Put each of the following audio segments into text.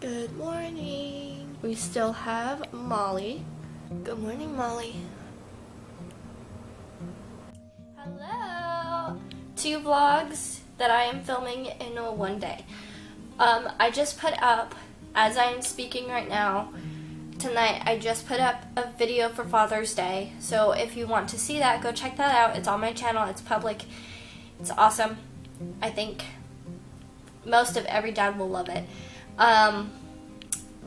Good morning. We still have Molly. Good morning, Molly. Hello. 2 vlogs that I am filming in one day. I just put up, as I am speaking right now, tonight, I just put up a video for Father's Day. So if you want to see that, go check that out. It's on my channel. It's public. It's awesome. I think most of every dad will love it.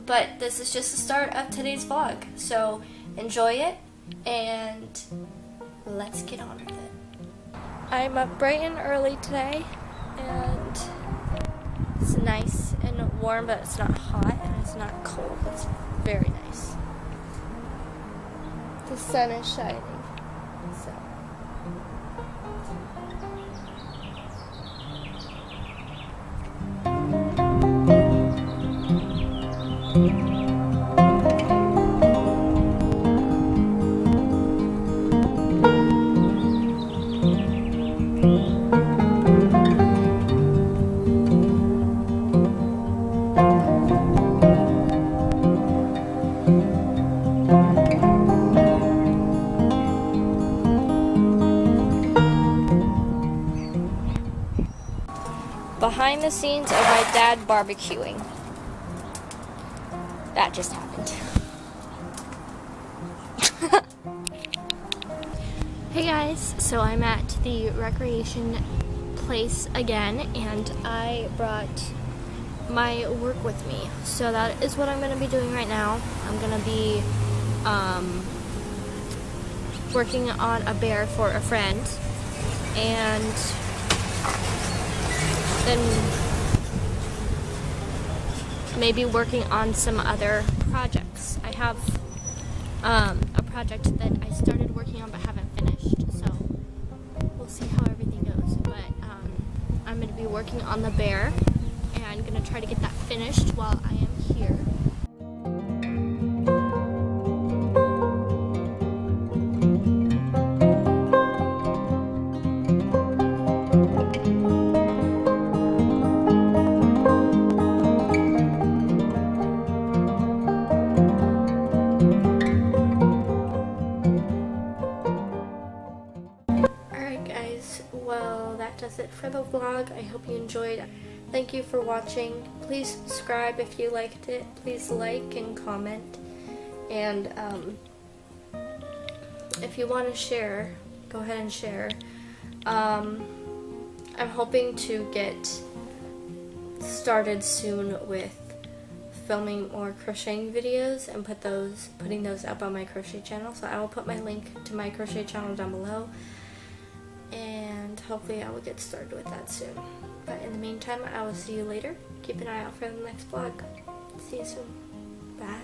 But this is just the start of today's vlog. So enjoy it and let's get on with it. I'm up bright and early today and it's nice and warm, but it's not hot and it's not cold. It's very nice. The sun is shining. So behind the scenes of my dad barbecuing. That just happened. Hey guys, so I'm at the recreation place again and I brought my work with me. So that is what I'm going to be doing right now. I'm going to be working on a bear for a friend and then maybe working on some other projects. I have a project that I started working on but haven't finished, so we'll see how everything goes. But I'm going to be working on the bear and I'm going to try to get that finished while I am here. Well, that does it for the vlog. I hope you enjoyed. Thank you for watching. Please subscribe if you liked it. Please like and comment. And if you want to share, go ahead and share. I'm hoping to get started soon with filming more crocheting videos and putting those up on my crochet channel. So I will put my link to my crochet channel down below. And hopefully I will get started with that soon. But in the meantime, I will see you later. Keep an eye out for the next vlog. See you soon. Bye.